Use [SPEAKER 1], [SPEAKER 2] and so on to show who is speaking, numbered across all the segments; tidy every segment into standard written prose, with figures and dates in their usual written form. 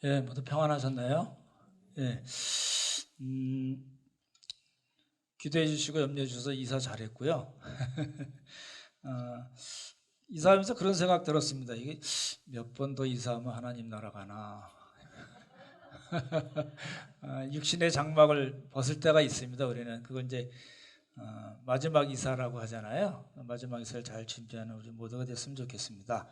[SPEAKER 1] 예, 모두 평안하셨나요? 예. 기도해 주시고 염려해 주셔서 이사 잘했고요. 이사하면서 그런 생각 들었습니다. 이게 몇 번 더 이사하면 하나님 나라 가나. 육신의 장막을 벗을 때가 있습니다. 우리는 그건 이제 마지막 이사라고 하잖아요. 마지막 이사를 잘 준비하는 우리 모두가 됐으면 좋겠습니다.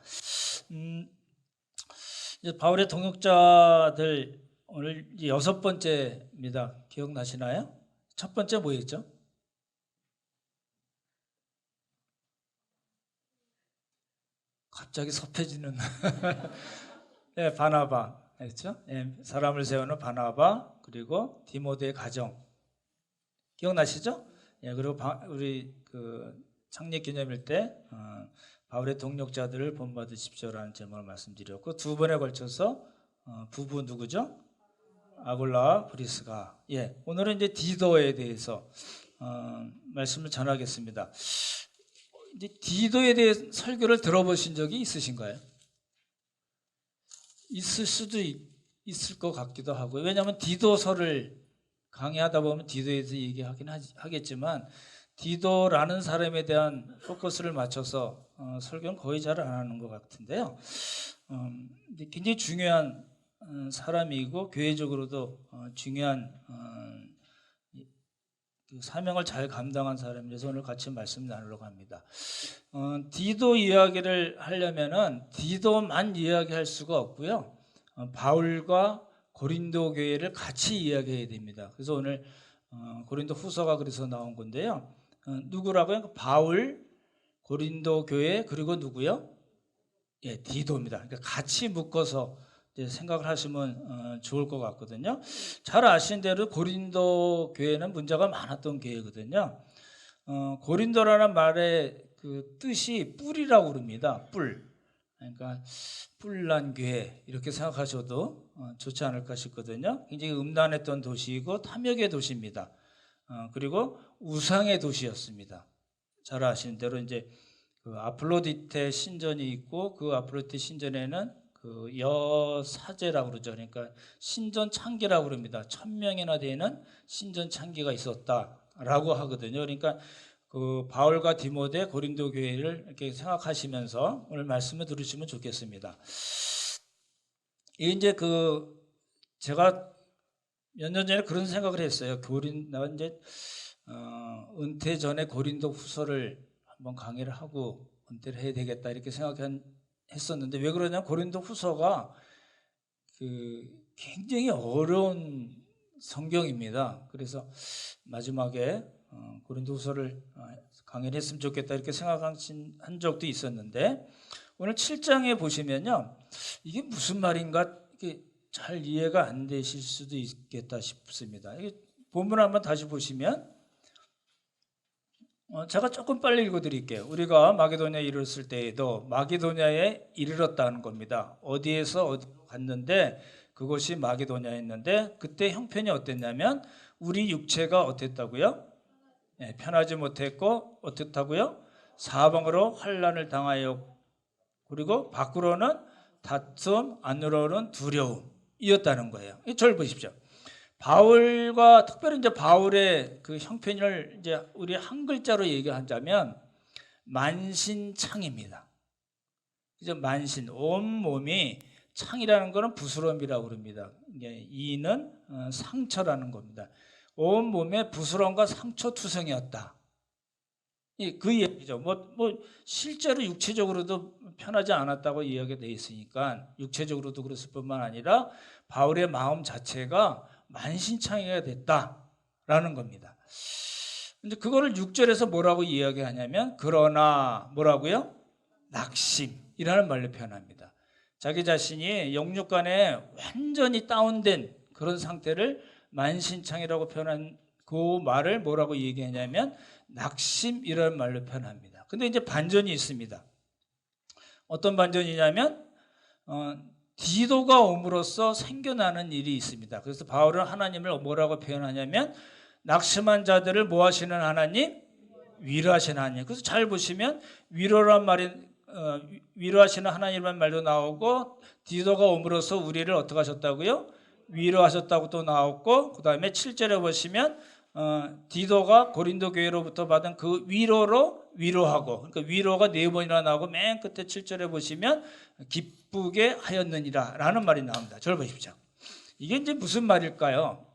[SPEAKER 1] 이제 바울의 동역자들 오늘 이제 6번째입니다. 기억나시나요? 첫 번째 뭐였죠? 갑자기 섭해지는 네, 바나바 그렇죠? 네, 사람을 세우는 바나바 그리고 디모데의 가정 기억나시죠? 예, 그리고 우리 그 창립기념일 때 바울의 동역자들을 본받으십시오라는 제목을 말씀드렸고 두 번에 걸쳐서 부부 누구죠? 아굴라와 브리스가. 예, 오늘은 이제 디도에 대해서 말씀을 전하겠습니다. 이제 디도에 대해 설교를 들어보신 적이 있으신가요? 있을 수도 있을 것 같기도 하고요. 왜냐하면 디도서를 강의하다 보면 디도에 대해서 얘기하긴 하겠지만 디도라는 사람에 대한 포커스를 맞춰서 설교는 거의 잘 안 하는 것 같은데요. 굉장히 중요한 사람이고 교회적으로도 중요한 사명을 잘 감당한 사람이라서 오늘 같이 말씀 나누려고 합니다. 디도 이야기를 하려면은 디도만 이야기할 수가 없고요. 바울과 고린도 교회를 같이 이야기해야 됩니다. 그래서 오늘 고린도 후서가 그래서 나온 건데요. 누구라고요? 바울, 고린도 교회 그리고 누구요? 예, 디도입니다. 그러니까 같이 묶어서 생각을 하시면 좋을 것 같거든요. 잘 아시는 대로 고린도 교회는 문제가 많았던 교회거든요. 고린도라는 말의 그 뜻이 뿔이라고 그럽니다. 뿔. 그러니까 뿔난 교회 이렇게 생각하셔도 좋지 않을까 싶거든요. 굉장히 음란했던 도시이고 탐욕의 도시입니다. 그리고 우상의 도시였습니다. 잘 아시는 대로 이제 그 아플로디테 신전이 있고 그 아플로디테 신전에는 그 여사제라고 그러죠. 그러니까 신전 창기라고 그럽니다. 1000명이나 되는 신전 창기가 있었다라고 하거든요. 그러니까 그 바울과 디모데 고린도 교회를 이렇게 생각하시면서 오늘 말씀을 들으시면 좋겠습니다. 이제 그 제가 몇 년 전에 그런 생각을 했어요. 나 이제 은퇴 전에 고린도 후서를 한번 강의를 하고 은퇴를 해야 되겠다 이렇게 생각했었는데 왜 그러냐? 고린도 후서가 그 굉장히 어려운 성경입니다. 그래서 마지막에 고린도 후서를 강의를 했으면 좋겠다 이렇게 생각한 적도 있었는데 오늘 7장에 보시면요. 이게 무슨 말인가 이게 잘 이해가 안 되실 수도 있겠다 싶습니다. 이게 본문 한번 다시 보시면 제가 조금 빨리 읽어드릴게요. 우리가 마게도냐에 이르렀을 때에도 마게도냐에 이르렀다는 겁니다. 어디에서 어디로 갔는데 그곳이 마게도냐였는데 그때 형편이 어땠냐면 우리 육체가 어땠다고요? 네, 편하지 못했고 어떻다고요? 사방으로 환난을 당하여 그리고 밖으로는 다툼 안으로는 두려움이었다는 거예요. 절 보십시오. 바울과 특별히 이제 바울의 그 형편을 이제 우리 한 글자로 얘기하자면 만신창입니다. 그죠? 만신 온 몸이 창이라는 것은 부스럼이라고 그럽니다. 이는 상처라는 겁니다. 온 몸에 부스럼과 상처 투성이었다. 그 얘기죠. 뭐 실제로 육체적으로도 편하지 않았다고 이야기가 돼 있으니까 육체적으로도 그랬을 뿐만 아니라 바울의 마음 자체가 만신창이가 됐다라는 겁니다. 근데 그거를 6절에서 뭐라고 이야기하냐면 그러나 뭐라고요? 낙심이라는 말로 표현합니다. 자기 자신이 영육간에 완전히 다운된 그런 상태를 만신창이라고 표현한 그 말을 뭐라고 얘기하냐면 낙심이라는 말로 표현합니다. 근데 이제 반전이 있습니다. 어떤 반전이냐면 디도가 옴으로써 생겨나는 일이 있습니다. 그래서 바울은 하나님을 뭐라고 표현하냐면 낙심한 자들을 뭐 하시는 하나님? 위로하시는 하나님. 그래서 잘 보시면 위로란 말이 위로하시는 하나님이란 말도 나오고 디도가 옴으로써 우리를 어떻게 하셨다고요? 위로하셨다고 또 나왔고 그 다음에 7절에 보시면 디도가 고린도 교회로부터 받은 그 위로로 위로하고 그러니까 위로가 4번이나 나오고 맨 끝에 7절에 보시면 기쁘게 하였느니라 라는 말이 나옵니다. 저를 보십시오. 이게 이제 무슨 말일까요?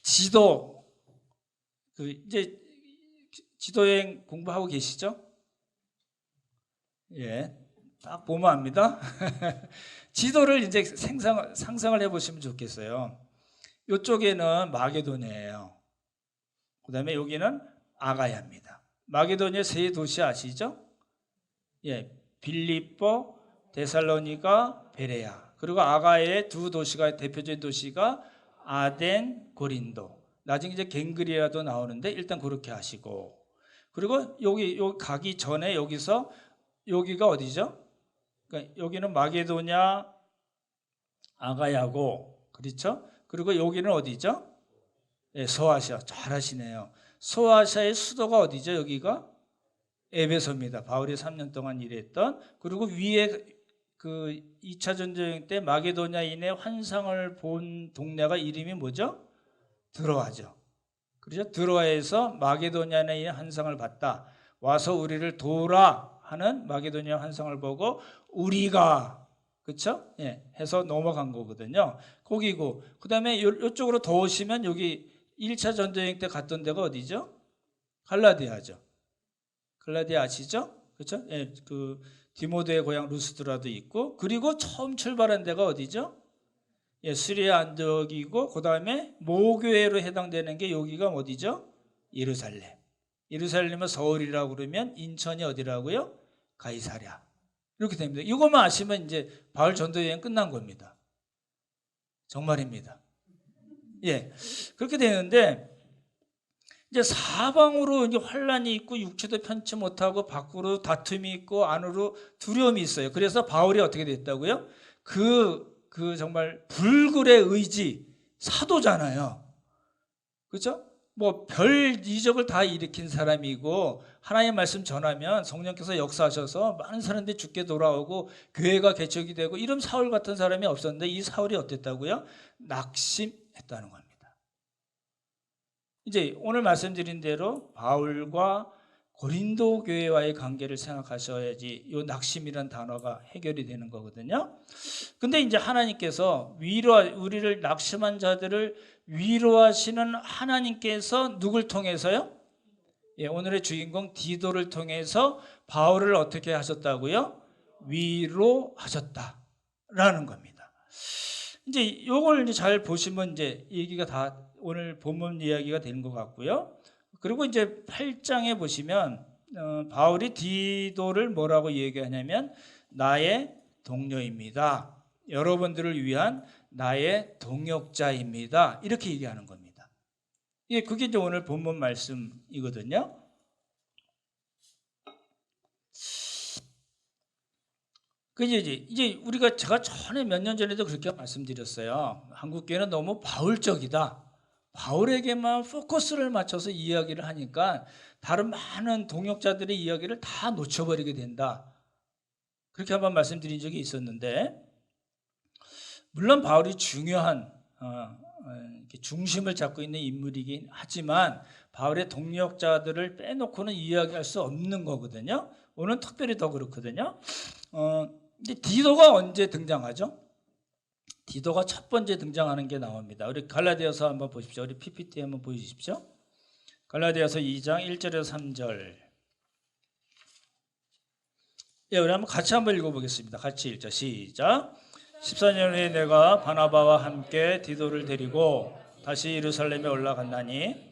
[SPEAKER 1] 지도 이제 지도여행 공부하고 계시죠? 예, 딱 보면 압니다. 지도를 이제 상상을 해보시면 좋겠어요. 이쪽에는 마게도냐예요. 그 다음에 여기는 아가야입니다. 마게도냐 세 도시 아시죠? 예, 빌립보, 데살로니가, 베레아. 그리고 아가야의 두 도시가 대표적인 도시가 아덴, 고린도. 나중에 이제 갱그리아도 나오는데 일단 그렇게 하시고. 그리고 여기 가기 전에 여기가 어디죠? 그러니까 여기는 마게도냐 아가야고, 그렇죠? 그리고 여기는 어디죠? 네, 소아시아. 잘하시네요. 소아시아의 수도가 어디죠? 여기가 에베소입니다. 바울이 3년 동안 일했던. 그리고 위에 그 2차 전쟁 때 마게도냐인의 환상을 본 동네가 이름이 뭐죠? 드로아죠. 그렇죠? 드로아에서 마게도냐인의 환상을 봤다. 와서 우리를 도우라 하는 마게도냐 환상을 보고 우리가 그렇죠? 예, 해서 넘어간 거거든요. 거기고 그다음에 이쪽으로 더 오시면 여기 1차 전쟁 때 갔던 데가 어디죠? 갈라디아죠. 갈라디아 아시죠? 그렇죠? 예, 그 디모데의 고향 루스드라도 있고 그리고 처음 출발한 데가 어디죠? 예, 시리아 안디옥이고 그다음에 모교회로 해당되는 게 여기가 어디죠? 예루살렘. 예루살렘은 서울이라고 그러면 인천이 어디라고요? 가이사랴. 이렇게 됩니다. 이것만 아시면 이제 바울 전도 여행 끝난 겁니다. 정말입니다. 예, 그렇게 되는데 이제 사방으로 이제 환란이 있고 육체도 편치 못하고 밖으로 다툼이 있고 안으로 두려움이 있어요. 그래서 바울이 어떻게 됐다고요? 그 정말 불굴의 의지 사도잖아요. 그렇죠? 뭐 별 이적을 다 일으킨 사람이고 하나님의 말씀 전하면 성령께서 역사하셔서 많은 사람들이 죽게 돌아오고 교회가 개척이 되고 이런 사울 같은 사람이 없었는데 이 사울이 어땠다고요? 낙심했다는 겁니다. 이제 오늘 말씀드린 대로 바울과 고린도 교회와의 관계를 생각하셔야지 이 낙심이라는 단어가 해결이 되는 거거든요. 근데 이제 하나님께서 우리를 낙심한 자들을 위로하시는 하나님께서 누굴 통해서요? 예, 오늘의 주인공 디도를 통해서 바울을 어떻게 하셨다고요? 위로하셨다라는 겁니다. 이제 이걸 이제 잘 보시면 이제 얘기가 다 오늘 본문 이야기가 되는 것 같고요. 그리고 이제 8장에 보시면 바울이 디도를 뭐라고 얘기하냐면 나의 동료입니다. 여러분들을 위한 나의 동역자입니다. 이렇게 얘기하는 겁니다. 그게 이제 오늘 본문 말씀이거든요. 이제 우리가 제가 전에 몇 년 전에도 그렇게 말씀드렸어요. 한국교회는 너무 바울적이다. 바울에게만 포커스를 맞춰서 이야기를 하니까 다른 많은 동역자들의 이야기를 다 놓쳐버리게 된다. 그렇게 한번 말씀드린 적이 있었는데 물론 바울이 중요한 중심을 잡고 있는 인물이긴 하지만 바울의 동역자들을 빼놓고는 이야기할 수 없는 거거든요. 오늘 특별히 더 그렇거든요. 이제 디도가 언제 등장하죠? 디도가 첫 번째 등장하는 게 나옵니다. 우리 갈라디아서 한번 보십시오. 우리 PPT 한번 보여주십시오. 갈라디아서 2장 1절에서 3절. 예, 우리 한번 같이 한번 읽어보겠습니다. 같이 읽자. 시작. 14년 후에 내가 바나바와 함께 디도를 데리고 다시 예루살렘에 올라갔나니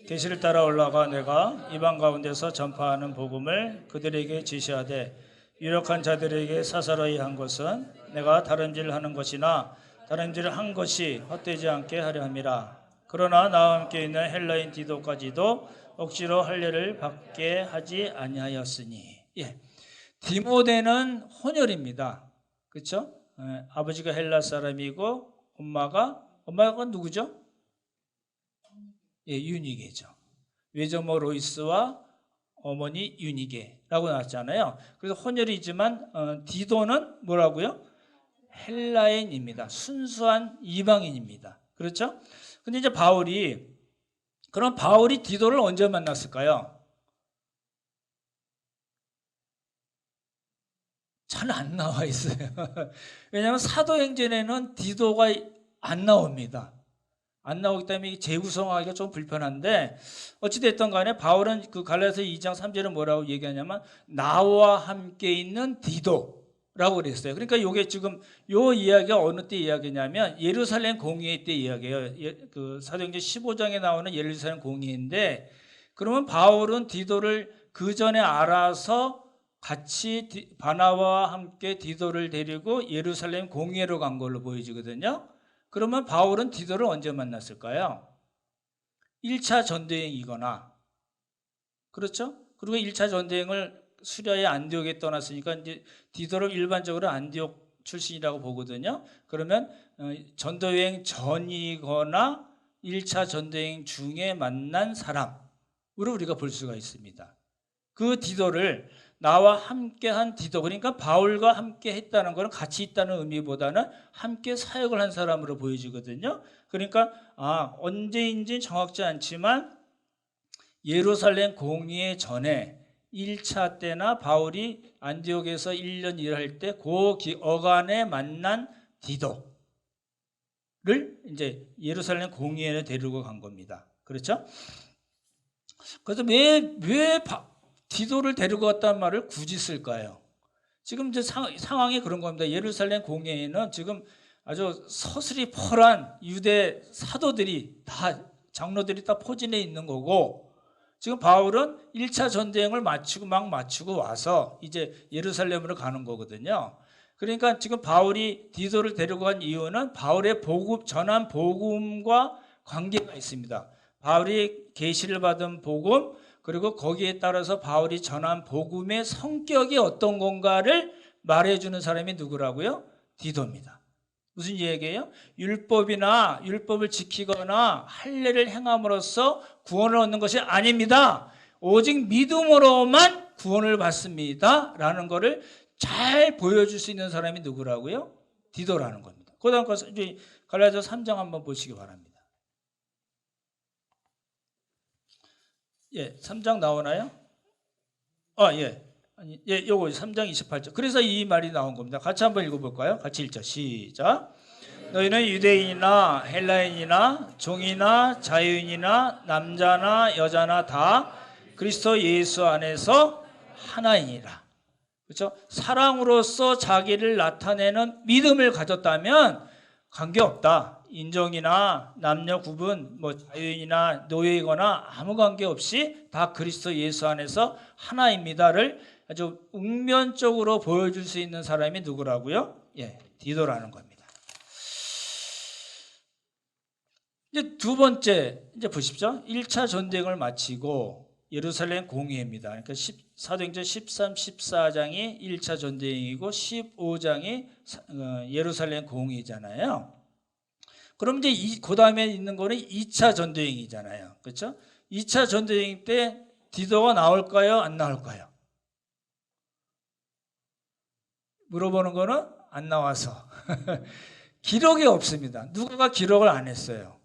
[SPEAKER 1] 계시를 따라 올라가 내가 이방 가운데서 전파하는 복음을 그들에게 지시하되 유력한 자들에게 사사로이 한 것은 내가 다름질하는 것이나 다름질을 한 것이 헛되지 않게 하려 함이라. 그러나 나와 함께 있는 헬라인 디도까지도 억지로 할례를 받게 하지 아니하였으니. 예, 디모데는 혼혈입니다. 그렇죠? 아버지가 헬라 사람이고 엄마가 누구죠? 예, 유니게죠. 외조모 로이스와 어머니 유니게라고 나왔잖아요. 그래서 혼혈이지만 디도는 뭐라고요? 헬라인입니다. 순수한 이방인입니다. 그렇죠? 근데 이제 그럼 바울이 디도를 언제 만났을까요? 잘 안 나와 있어요. 왜냐하면 사도행전에는 디도가 안 나옵니다. 안 나오기 때문에 재구성하기가 좀 불편한데, 어찌됐든 간에 바울은 그 갈라디아서 2장 3절은 뭐라고 얘기하냐면 나와 함께 있는 디도라고 그랬어요. 그러니까 이게 지금 요 이야기가 어느 때 이야기냐면 예루살렘 공의회 때 이야기예요. 그 사도행전 15장에 나오는 예루살렘 공의회인데, 그러면 바울은 디도를 그 전에 알아서 같이 바나바와 함께 디도를 데리고 예루살렘 공의회로 간 걸로 보여지거든요. 그러면 바울은 디도를 언제 만났을까요? 1차 전도행이거나, 그렇죠? 그리고 1차 전도행을 수리아의 안디옥에 떠났으니까 이제 디도를 일반적으로 안디옥 출신이라고 보거든요. 그러면 전도여행 전이거나 1차 전도여행 중에 만난 사람으로 우리가 볼 수가 있습니다. 그 디도를 나와 함께한 디도, 그러니까 바울과 함께 했다는 것은 같이 있다는 의미보다는 함께 사역을 한 사람으로 보여지거든요. 그러니까 언제인지 정확지 않지만 예루살렘 공의회 전에 1차 때나 바울이 안디옥에서 1년 일할 때 그 어간에 만난 디도를 이제 예루살렘 공의회에 데리고 간 겁니다. 그렇죠? 그래서 왜 디도를 데리고 갔다는 말을 굳이 쓸까요? 지금 이제 상황이 그런 겁니다. 예루살렘 공회에는 지금 아주 서슬이 펄한 유대 사도들이 장로들이 다 포진해 있는 거고, 지금 바울은 1차 전쟁을 마치고 와서 이제 예루살렘으로 가는 거거든요. 그러니까 지금 바울이 디도를 데리고 간 이유는 바울의 전한 복음과 관계가 있습니다. 바울이 계시를 받은 복음, 그리고 거기에 따라서 바울이 전한 복음의 성격이 어떤 건가를 말해주는 사람이 누구라고요? 디도입니다. 무슨 얘기예요? 율법을 지키거나 할례를 행함으로써 구원을 얻는 것이 아닙니다. 오직 믿음으로만 구원을 받습니다. 라는 것을 잘 보여줄 수 있는 사람이 누구라고요? 디도라는 겁니다. 그 다음 갈라디아서 3장 한번 보시기 바랍니다. 예, 3장 나오나요? 요거 3장 28절. 그래서 이 말이 나온 겁니다. 같이 한번 읽어볼까요? 같이 읽자. 시작. 너희는 유대인이나 헬라인이나 종이나 자유인이나 남자나 여자나 다 그리스도 예수 안에서 하나이니라. 그렇죠? 사랑으로서 자기를 나타내는 믿음을 가졌다면 관계없다. 인종이나 남녀 구분, 자유인이나 노예이거나 아무 관계없이 다 그리스도 예수 안에서 하나입니다를 아주 웅변적으로 보여줄 수 있는 사람이 누구라고요? 예, 디도라는 겁니다. 이제 두 번째, 이제 보십시오. 1차 전쟁을 마치고 예루살렘 공의회입니다. 그러니까 사도행전 13, 14장이 1차 전쟁이고 15장이 예루살렘 공의회잖아요. 그럼 이제 그 다음에 있는 거는 2차 전도행이잖아요. 그렇죠? 2차 전도행 때 디도가 나올까요? 안 나올까요? 물어보는 거는 안 나와서 기록이 없습니다. 누가 기록을 안 했어요.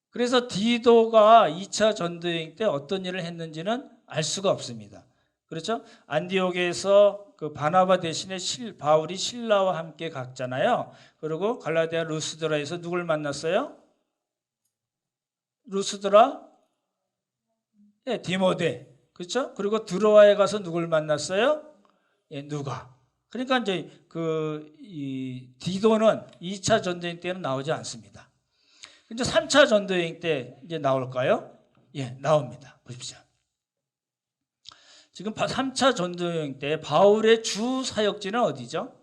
[SPEAKER 1] 그래서 디도가 2차 전도행 때 어떤 일을 했는지는 알 수가 없습니다. 그렇죠? 안디옥에서 그 바나바 대신에 바울이 실라와 함께 갔잖아요. 그리고 갈라디아 루스드라에서 누굴 만났어요? 루스드라? 예, 디모데. 그렇죠? 그리고 드로아에 가서 누굴 만났어요? 예, 누가. 그러니까 이제 이 디도는 2차 전도행 때는 나오지 않습니다. 이제 3차 전도행 때 이제 나올까요? 예, 나옵니다. 보십시오. 지금 3차 전도여행 때 바울의 주 사역지는 어디죠?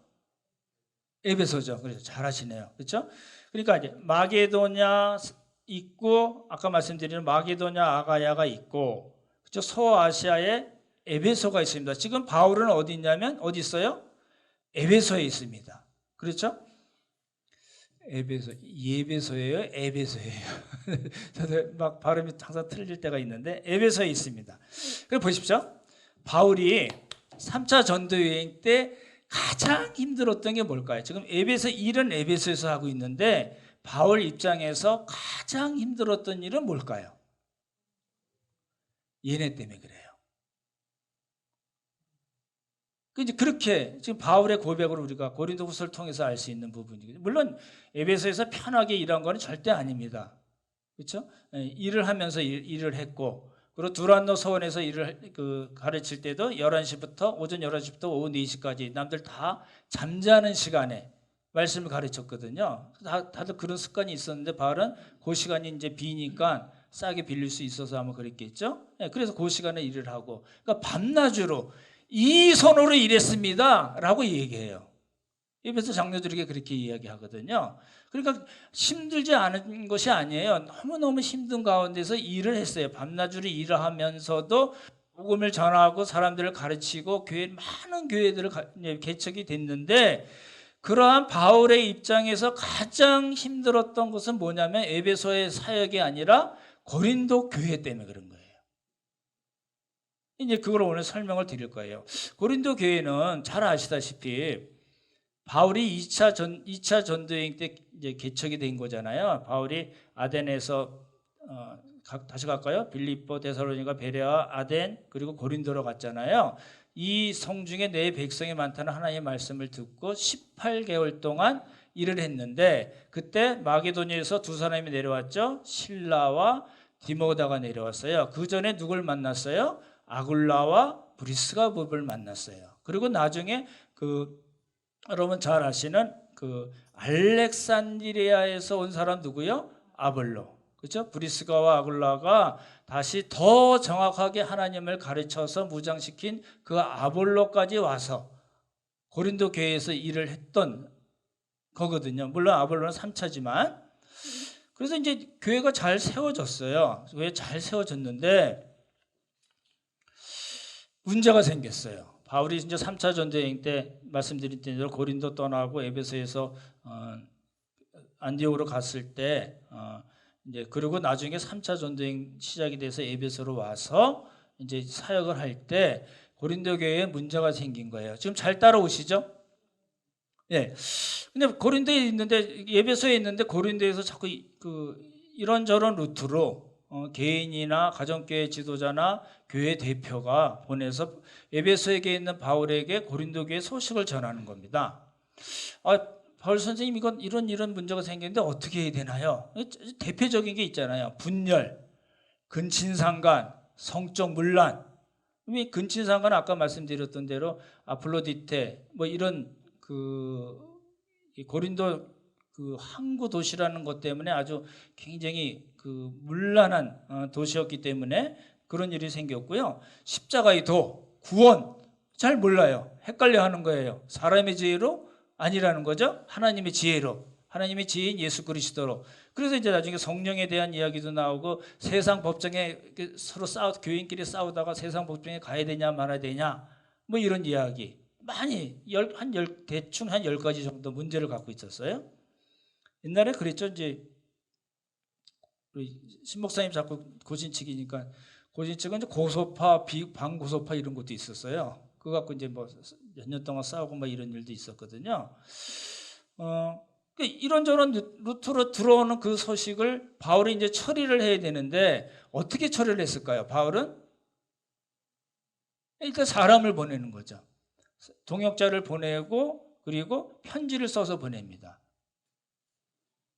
[SPEAKER 1] 에베소죠. 그래서 잘하시네요. 그렇죠? 그러니까 이제 마게도냐 있고, 아까 말씀드린 마게도냐 아가야가 있고, 그렇죠? 소아시아에 에베소가 있습니다. 지금 바울은 어디 있냐면 어디 있어요? 에베소에 있습니다. 그렇죠? 예배소예요? 에베소예요? 저도 막 발음이 항상 틀릴 때가 있는데 에베소에 있습니다. 그럼 보십시오. 바울이 3차 전도 여행 때 가장 힘들었던 게 뭘까요? 지금 에베소 일은 에베소에서 하고 있는데 바울 입장에서 가장 힘들었던 일은 뭘까요? 얘네 때문에 그래요. 이제 그렇게 지금 바울의 고백으로 우리가 고린도후서를 통해서 알 수 있는 부분이거든요. 물론 에베소에서 편하게 일한 거는 절대 아닙니다. 그렇죠? 일을 하면서 일을 했고, 그리고 두란노 서원에서 일을 가르칠 때도 11시부터 오전 11시부터 오후 4시까지 남들 다 잠자는 시간에 말씀을 가르쳤거든요. 다들 그런 습관이 있었는데 바울은 그 시간이 이제 비니까 싸게 빌릴 수 있어서 아마 그랬겠죠. 그래서 그 시간에 일을 하고, 그러니까 밤낮으로 이 손으로 일했습니다 라고 얘기해요. 에베소 장로들에게 그렇게 이야기하거든요. 그러니까 힘들지 않은 것이 아니에요. 너무너무 힘든 가운데서 일을 했어요. 밤낮으로 일을 하면서도 복음을 전하고 사람들을 가르치고 많은 교회들을 개척이 됐는데, 그러한 바울의 입장에서 가장 힘들었던 것은 뭐냐면 에베소의 사역이 아니라 고린도 교회 때문에 그런 거예요. 이제 그걸 오늘 설명을 드릴 거예요. 고린도 교회는 잘 아시다시피 바울이 2차 전도여행 때 이제 개척이 된 거잖아요. 바울이 아덴에서 다시 갈까요? 빌립보, 데살로니가, 베레아, 아덴, 그리고 고린도로 갔잖아요. 이 성 중에 내 백성이 많다는 하나님의 말씀을 듣고 18개월 동안 일을 했는데, 그때 마게도니아에서 두 사람이 내려왔죠. 실라와 디모다가 내려왔어요. 그 전에 누굴 만났어요? 아굴라와 브리스가법을 만났어요. 그리고 나중에 여러분 잘 아시는 알렉산드리아에서 온 사람 누구요? 아볼로. 그렇죠? 브리스가와 아굴라가 다시 더 정확하게 하나님을 가르쳐서 무장시킨 그 아볼로까지 와서 고린도 교회에서 일을 했던 거거든요. 물론 아볼로는 3차지만. 그래서 이제 교회가 잘 세워졌어요. 왜 잘 세워졌는데 문제가 생겼어요. 바울이 이제 3차 전도여행 때 말씀드린 대로 고린도 떠나고 에베소에서 안디옥으로 갔을 때 이제 그리고 나중에 3차 전도여행 시작이 돼서 에베소로 와서 이제 사역을 할 때 고린도 교회에 문제가 생긴 거예요. 지금 잘 따라오시죠? 예. 근데 고린도에 있는데 에베소에 있는데 고린도에서 자꾸 이런저런 루트로 개인이나 가정교회 지도자나 교회 대표가 보내서 에베소에게 있는 바울에게 고린도 교회 소식을 전하는 겁니다. 바울 선생님 이런 문제가 생겼는데 어떻게 해야 되나요? 대표적인 게 있잖아요. 분열, 근친상간, 성적 문란. 근친상간 아까 말씀드렸던 대로 아플로디테 이런 고린도 항구 도시라는 것 때문에 아주 굉장히 문란한 도시였기 때문에 그런 일이 생겼고요. 십자가의 도, 구원 잘 몰라요. 헷갈려 하는 거예요. 사람의 지혜로 아니라는 거죠. 하나님의 지혜로, 하나님의 지혜인 예수 그리스도로. 그래서 이제 나중에 성령에 대한 이야기도 나오고 세상 법정에 서로 교인끼리 싸우다가 세상 법정에 가야 되냐 말아야 되냐 이런 이야기 많이 대충 한 10가지 정도 문제를 갖고 있었어요. 옛날에 그랬죠. 이제 신목사님 자꾸 고신칙이니까 고신칙은 이제 고소파, 반고소파 이런 것도 있었어요. 그거 갖고 이제 몇 년 동안 싸우고 이런 일도 있었거든요. 이런저런 루트로 들어오는 그 소식을 바울이 이제 처리를 해야 되는데 어떻게 처리를 했을까요? 바울은 일단 사람을 보내는 거죠. 동역자를 보내고 그리고 편지를 써서 보냅니다.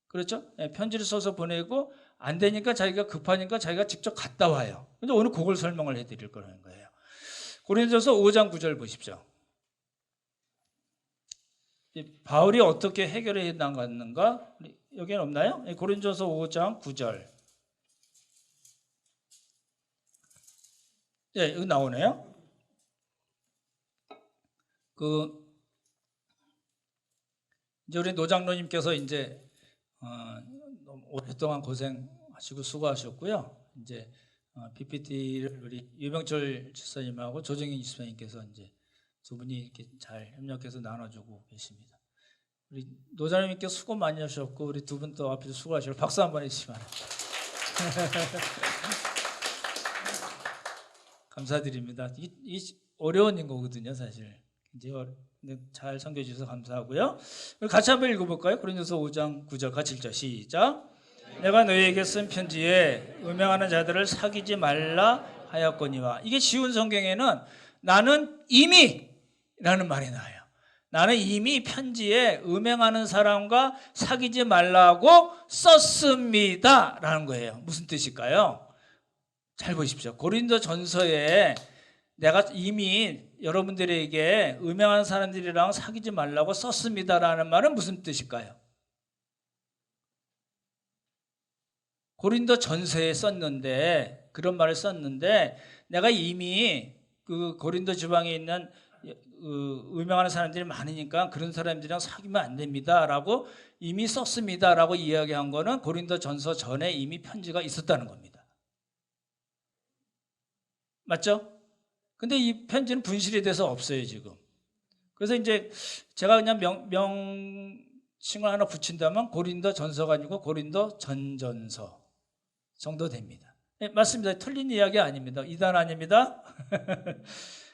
[SPEAKER 1] 그렇죠? 편지를 써서 보내고 안 되니까 자기가 급하니까 자기가 직접 갔다 와요. 근데 오늘 그걸 설명을 해드릴 거라는 거예요. 고린도서 5장 9절 보십시오. 바울이 어떻게 해결해 나갔는가? 여기는 없나요? 고린도서 5장 9절. 네, 여기 나오네요. 이제 우리 노장로님께서 이제 오랫동안 고생하시고 수고하셨고요. 이제 PPT를 우리 유병철 집사님하고 조정인 집사님께서 이제 두 분이 이렇게 잘 협력해서 나눠주고 계십니다. 우리 노자님께 수고 많이 하셨고 우리 두 분 또 앞에서 수고하시고 박수 한번 해주시면 감사드립니다. 이 어려운 거거든요, 사실. 이제 잘 섬겨 주셔서 감사하고요. 같이 한번 읽어볼까요? 고린도서 5장 9절과 7절 시작. 내가 너희에게 쓴 편지에 음행하는 자들을 사귀지 말라 하였거니와. 이게 쉬운 성경에는 나는 이미 라는 말이 나와요. 나는 이미 편지에 음행하는 사람과 사귀지 말라고 썼습니다 라는 거예요. 무슨 뜻일까요? 잘 보십시오. 고린도 전서에 내가 이미 여러분들에게 음행하는 사람들이랑 사귀지 말라고 썼습니다라는 말은 무슨 뜻일까요? 고린도 전서에 썼는데, 그런 말을 썼는데 내가 이미 그 고린도 지방에 있는 음행하는 사람들이 많으니까 그런 사람들이랑 사귀면 안 됩니다라고 이미 썼습니다라고 이야기한 거는 고린도 전서 전에 이미 편지가 있었다는 겁니다. 맞죠? 근데 이 편지는 분실이 돼서 없어요, 지금. 그래서 이제 제가 그냥 명칭을 하나 붙인다면 고린도 전서가 아니고 고린도 전전서 정도 됩니다. 네, 맞습니다. 틀린 이야기 아닙니다. 이단 아닙니다.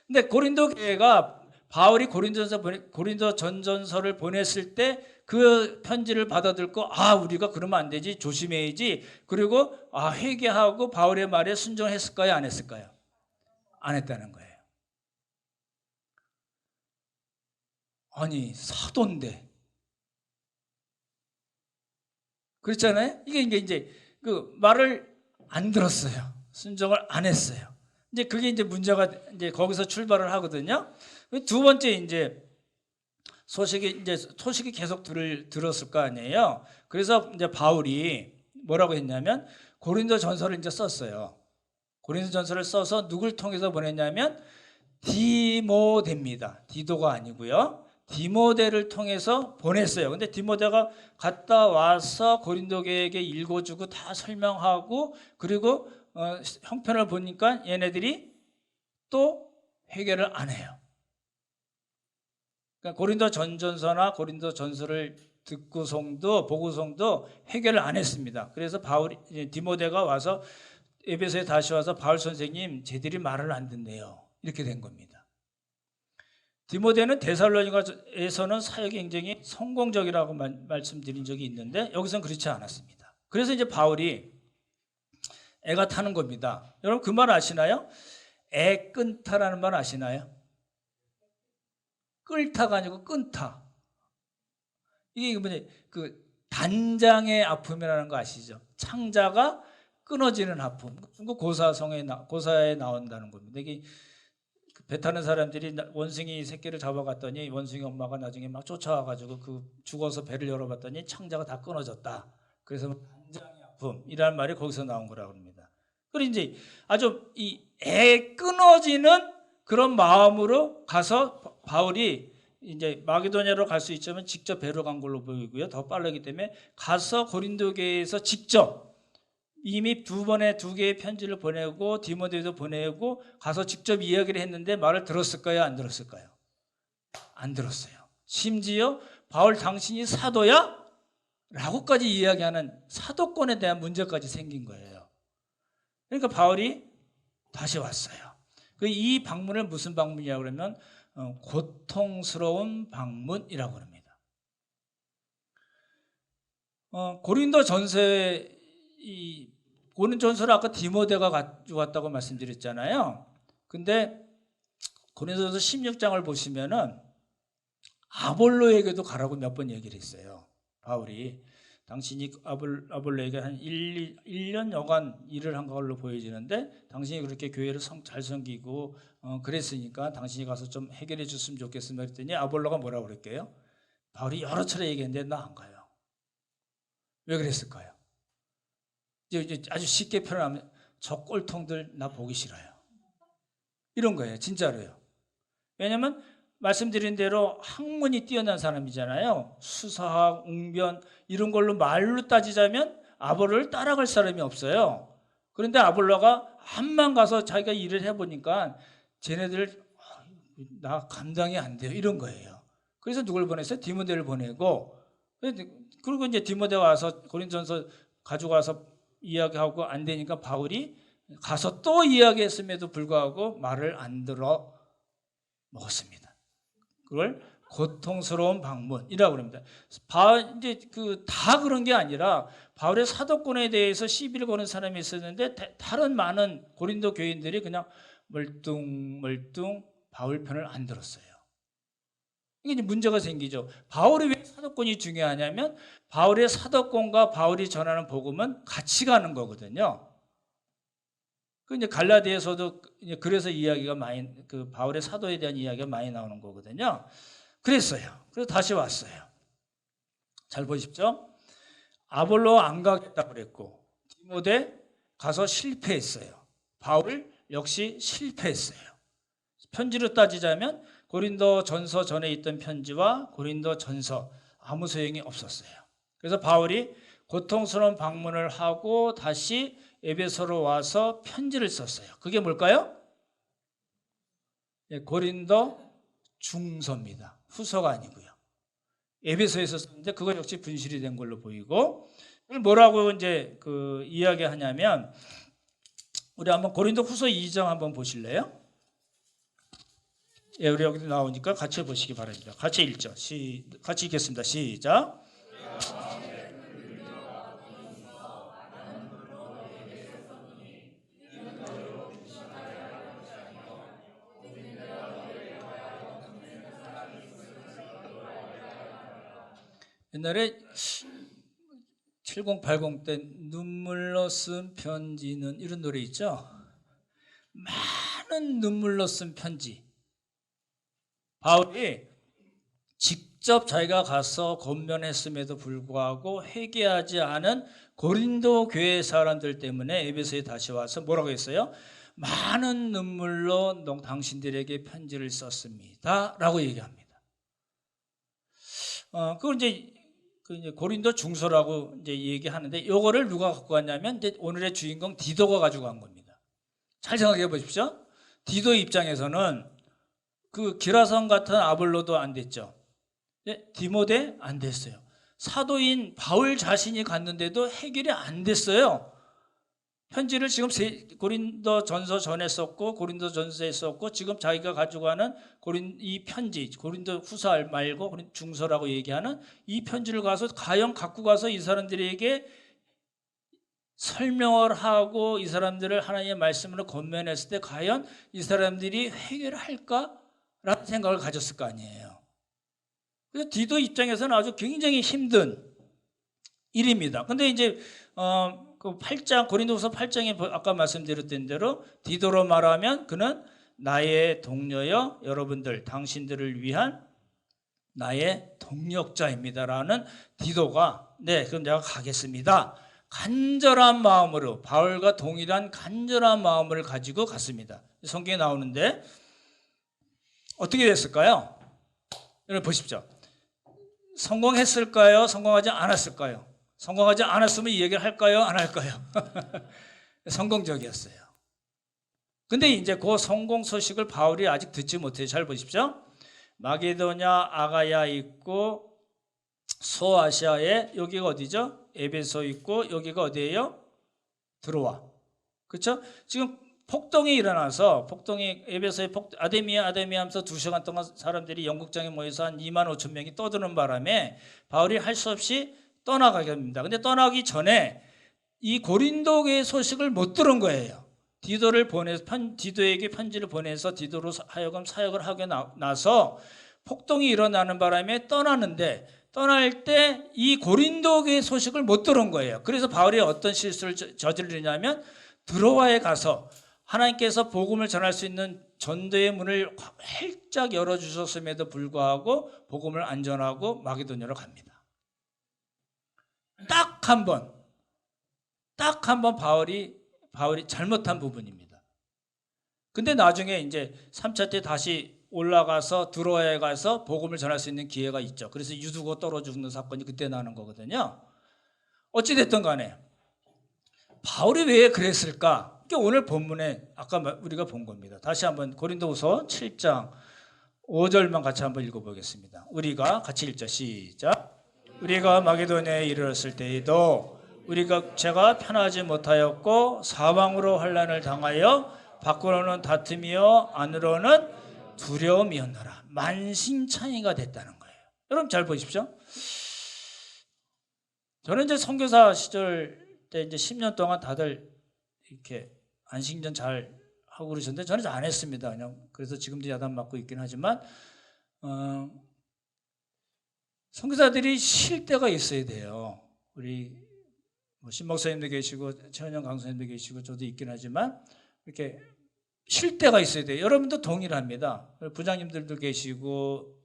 [SPEAKER 1] 근데 고린도 교회가 바울이 고린도 전전서를 보냈을 때 그 편지를 받아들고 우리가 그러면 안 되지, 조심해야지. 그리고 회개하고 바울의 말에 순종했을까요, 안 했을까요? 안 했다는 거예요. 아니, 사도인데. 그렇잖아요? 이게 이제 그 말을 안 들었어요. 순종을 안 했어요. 이제 그게 이제 문제가 이제 거기서 출발을 하거든요. 두 번째 이제 소식이 계속 들었을 거 아니에요. 그래서 이제 바울이 뭐라고 했냐면 고린도 전서를 이제 썼어요. 고린도 전서를 써서 누굴 통해서 보냈냐면 디모데입니다. 디도가 아니고요. 디모데를 통해서 보냈어요. 근데 디모데가 갔다 와서 고린도 교회에게 읽어주고 다 설명하고 그리고 형편을 보니까 얘네들이 또 회개를 안 해요. 그러니까 고린도 전전서나 고린도 전서를 보고성도 회개를 안 했습니다. 그래서 디모데가 와서 에베소에 다시 와서 바울 선생님 쟤들이 말을 안 듣네요. 이렇게 된 겁니다. 디모데는 데살로니가에서는 사역이 굉장히 성공적이라고 말씀드린 적이 있는데 여기서는 그렇지 않았습니다. 그래서 이제 바울이 애가 타는 겁니다. 여러분 그 말 아시나요? 애 끈타라는 말 아시나요? 끌타가 아니고 끈타. 이게 뭐냐, 그 단장의 아픔이라는 거 아시죠? 창자가 끊어지는 아픔. 고사에 나온다는 겁니다. 이게 배 타는 사람들이 원숭이 새끼를 잡아갔더니 원숭이 엄마가 나중에 막 쫓아와가지고 죽어서 배를 열어봤더니 창자가 다 끊어졌다. 그래서 단장의 아픔이라는 말이 거기서 나온 거라고 합니다. 그리고 이제 아주 애 끊어지는 그런 마음으로 가서 바울이 이제 마게도냐로 갈 수 있지만 직접 배로 간 걸로 보이고요. 더 빠르기 때문에 가서 고린도 교회에서 직접 이미 두 개의 편지를 보내고 디모데도 보내고 가서 직접 이야기를 했는데 말을 들었을까요? 안 들었을까요? 안 들었어요. 심지어 바울 당신이 사도야? 라고까지 이야기하는 사도권에 대한 문제까지 생긴 거예요. 그러니까 바울이 다시 왔어요. 이 방문을 무슨 방문이라고 그러면 고통스러운 방문이라고 합니다. 고린도 전서에 고린도전서를 아까 디모데가 가져왔다고 말씀드렸잖아요. 근데 고린도전서 16장을 보시면은 아볼로에게도 가라고 몇 번 얘기를 했어요. 바울이 당신이 아볼로에게 한 1년여간 일을 한 걸로 보여지는데 당신이 그렇게 교회를 잘 섬기고 그랬으니까 당신이 가서 좀 해결해 줬으면 좋겠습니다 그랬더니 아볼로가 뭐라고 그랬게요? 바울이 여러 차례 얘기했는데 나 안 가요. 왜 그랬을까요? 이제 아주 쉽게 표현하면 저 꼴통들 나 보기 싫어요. 이런 거예요. 진짜로요. 왜냐하면 말씀드린 대로 학문이 뛰어난 사람이잖아요. 수사학, 웅변 이런 걸로 말로 따지자면 아볼로를 따라갈 사람이 없어요. 그런데 아볼로가 한만 가서 자기가 일을 해보니까 쟤네들 나 감당이 안 돼요. 이런 거예요. 그래서 누굴 보냈어요? 디모데를 보내고, 그리고 이제 디모데 와서 고린도전서 가지고 와서 이야기하고 안 되니까 바울이 가서 또 이야기했음에도 불구하고 말을 안 들어 먹었습니다. 그걸 고통스러운 방문이라고 합니다. 이제 다 그런 게 아니라 바울의 사도권에 대해서 시비를 거는 사람이 있었는데 다른 많은 고린도 교인들이 그냥 멀뚱멀뚱 바울 편을 안 들었어요. 이게 이제 문제가 생기죠. 바울이 왜 사도권이 중요하냐면 바울의 사도권과 바울이 전하는 복음은 같이 가는 거거든요. 그 이제 갈라디아서도 그래서 이야기가 많이 바울의 사도에 대한 이야기가 많이 나오는 거거든요. 그랬어요. 그래서 다시 왔어요. 잘 보십시오. 아볼로 안 가겠다고 그랬고 디모데 가서 실패했어요. 바울 역시 실패했어요. 편지로 따지자면 고린도 전서 전에 있던 편지와 고린도 전서 아무 소용이 없었어요. 그래서 바울이 고통스러운 방문을 하고 다시 에베소로 와서 편지를 썼어요. 그게 뭘까요? 고린도 중서입니다. 후서가 아니고요. 에베소에서 썼는데 그거 역시 분실이 된 걸로 보이고, 뭐라고 이제 이야기하냐면, 우리 한번 고린도 후서 2장 한번 보실래요? 예, 우리 여기 나오니까 같이 보시기 바랍니다. 같이 읽죠. 같이 읽겠습니다. 시작. 옛날에 7080 때 눈물로 쓴 편지는 이런 노래 있죠. 많은 눈물로 쓴 편지. 바울이 직접 자기가 가서 권면했음에도 불구하고 회개하지 않은 고린도 교회 사람들 때문에 에베소에 다시 와서 뭐라고 했어요? 많은 눈물로 당신들에게 편지를 썼습니다 라고 얘기합니다. 그걸 이제 고린도 중서라고 이제 얘기하는데, 이거를 누가 갖고 왔냐면 이제 오늘의 주인공 디도가 가지고 간 겁니다. 잘 생각해 보십시오. 디도 입장에서는 기라성 같은 아볼로도 안 됐죠. 디모데 안 됐어요. 사도인 바울 자신이 갔는데도 해결이 안 됐어요. 편지를 지금 고린도 전서 전에 썼고 고린도 전서에 썼고, 지금 자기가 가지고 가는 이 편지, 고린도 후서 말고 중서라고 얘기하는 이 편지를 과연 갖고 가서 이 사람들에게 설명을 하고 이 사람들을 하나님의 말씀으로 권면했을 때 과연 이 사람들이 회개를 할까라는 생각을 가졌을 거 아니에요. 그래서 디도 입장에서는 아주 굉장히 힘든 일입니다. 근데 이제 그 8장, 고린도후서 8장에 아까 말씀드렸던 대로 디도로 말하면 그는 나의 동료여 여러분들 당신들을 위한 나의 동력자입니다라는 디도가, 네 그럼 내가 가겠습니다, 간절한 마음으로, 바울과 동일한 간절한 마음을 가지고 갔습니다. 성경에 나오는데 어떻게 됐을까요? 여러분 보십시오. 성공했을까요? 성공하지 않았을까요? 성공하지 않았으면 이 얘기를 할까요? 안 할까요? 성공적이었어요. 근데 이제 그 성공 소식을 바울이 아직 듣지 못해요. 잘 보십시오. 마게도냐, 아가야 있고, 소아시아에 여기가 어디죠? 에베소 있고, 여기가 어디예요? 드로아. 그렇죠? 지금 폭동이 일어나서, 에베소에 아데미아 하면서 2시간 동안 사람들이 연극장에 모여서 한 2만 5천 명이 떠드는 바람에 바울이 할 수 없이 떠나가게 합니다. 근데 떠나기 전에 이 고린도교의 소식을 못 들은 거예요. 디도에게 편지를 보내서 디도로 하여금 사역을 하게 나서 폭동이 일어나는 바람에 떠나는데, 떠날 때 이 고린도교의 소식을 못 들은 거예요. 그래서 바울이 어떤 실수를 저지르냐면 드로아에 가서 하나님께서 복음을 전할 수 있는 전도의 문을 활짝 열어주셨음에도 불구하고 복음을 안 전하고 마게도냐로 갑니다. 딱 한 번 바울이 잘못한 부분입니다. 근데 나중에 이제 3차 때 다시 올라가서 드로아에 가서 복음을 전할 수 있는 기회가 있죠. 그래서 유두고 떨어 죽는 사건이 그때 나는 거거든요. 어찌됐든 간에 바울이 왜 그랬을까? 오늘 본문에 아까 우리가 본 겁니다. 다시 한번 고린도후서 7장 5절만 같이 한번 읽어보겠습니다. 우리가 같이 읽자. 시작. 우리가 마게도냐에 이르렀을 때에도 제가 편하지 못하였고 사방으로 환난을 당하여 밖으로는 다툼이요 안으로는 두려움이었노라. 만신창이가 됐다는 거예요. 여러분 잘 보십시오. 저는 이제 선교사 시절 때 이제 10년 동안 다들 이렇게 안식년 잘 하고 그러셨는데 저는 안 했습니다. 그냥 그래서 지금도 야단 맞고 있긴 하지만 선교사들이 쉴 때가 있어야 돼요. 우리 신 목사님도 계시고 최은영 강사님도 계시고 저도 있긴 하지만 이렇게 쉴 때가 있어야 돼요. 여러분도 동일합니다. 부장님들도 계시고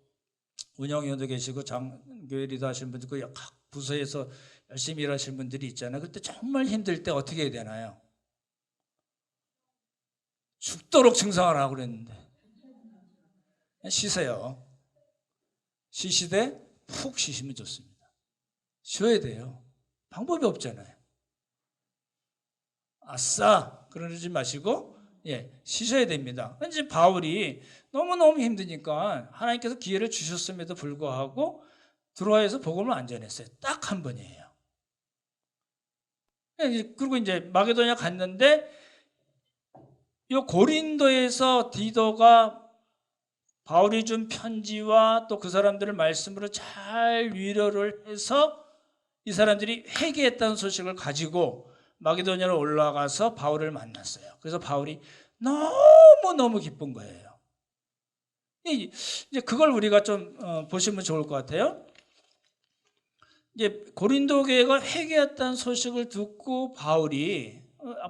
[SPEAKER 1] 운영위원도 계시고 장교회 리더 하시는 분들 각 부서에서 열심히 일하시는 분들이 있잖아요. 그때 정말 힘들 때 어떻게 해야 되나요? 죽도록 증상을 하고 그랬는데 쉬세요. 쉬시되 푹 쉬시면 좋습니다. 쉬어야 돼요. 방법이 없잖아요. 아싸 그러지 마시고 쉬셔야 됩니다. 이제 바울이 너무너무 힘드니까 하나님께서 기회를 주셨음에도 불구하고 드로아에서 복음을 안 전했어요. 딱 한 번이에요. 그리고 이제 마게도냐 갔는데 이 고린도에서 디도가 바울이 준 편지와 또 그 사람들을 말씀으로 잘 위로를 해서 이 사람들이 회개했다는 소식을 가지고 마게도냐로 올라가서 바울을 만났어요. 그래서 바울이 너무너무 기쁜 거예요. 이제 그걸 우리가 좀 보시면 좋을 것 같아요. 이제 고린도 교회가 회개했다는 소식을 듣고 바울이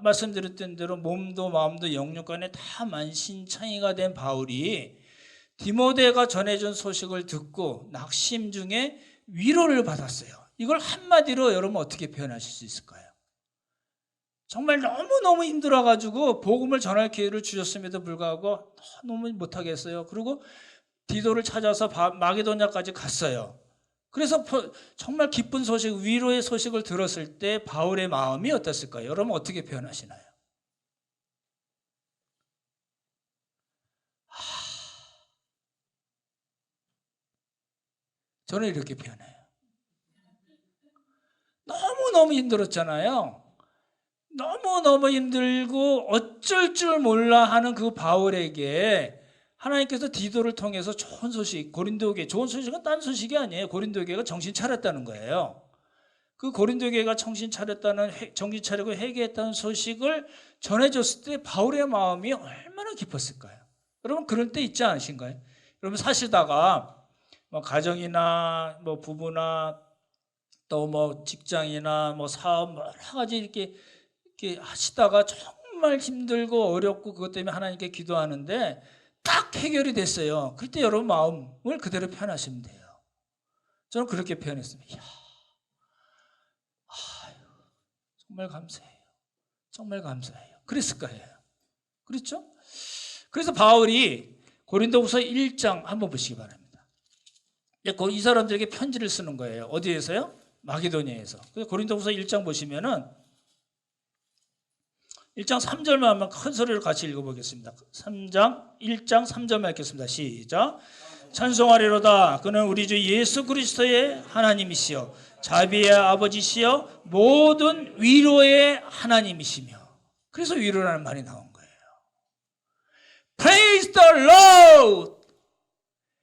[SPEAKER 1] 말씀드렸던 대로 몸도 마음도 영육간에 다 만신창이가 된 바울이 디모데가 전해준 소식을 듣고 낙심 중에 위로를 받았어요. 이걸 한마디로 여러분 어떻게 표현하실 수 있을까요? 정말 너무너무 힘들어가지고 복음을 전할 기회를 주셨음에도 불구하고 너무 못하겠어요. 그리고 디도를 찾아서 마게도냐까지 갔어요. 그래서 정말 기쁜 소식, 위로의 소식을 들었을 때 바울의 마음이 어땠을까요? 여러분 어떻게 표현하시나요? 저는 이렇게 표현해요. 너무너무 힘들었잖아요. 너무너무 힘들고 어쩔 줄 몰라 하는 그 바울에게 하나님께서 디도를 통해서 좋은 소식, 고린도교회, 좋은 소식은 딴 소식이 아니에요. 고린도교회가 정신 차렸다는 거예요. 그 고린도교회가 정신 차리고 회개했다는 소식을 전해줬을 때 바울의 마음이 얼마나 깊었을까요? 여러분 그럴 때 있지 않으신가요? 여러분 사시다가 뭐 가정이나 뭐 부부나 또 뭐 직장이나 뭐 사업 여러 가지 이렇게 하시다가 정말 힘들고 어렵고 그것 때문에 하나님께 기도하는데 딱 해결이 됐어요. 그때 여러분 마음을 그대로 표현하시면 돼요. 저는 그렇게 표현했습니다. 이야, 정말 감사해요. 정말 감사해요. 그랬을 거예요. 그렇죠? 그래서 바울이 고린도후서 1장 한번 보시기 바랍니다. 이 사람들에게 편지를 쓰는 거예요. 어디에서요? 마게도냐에서. 고린도후서 1장 보시면은 1장 3절만 한번 큰 소리로 같이 읽어보겠습니다. 1장 3절만 읽겠습니다. 시작. 찬송하리로다. 그는 우리 주 예수 그리스도의 하나님이시여 자비의 아버지시여 모든 위로의 하나님이시며. 그래서 위로라는 말이 나온 거예요. Praise the Lord.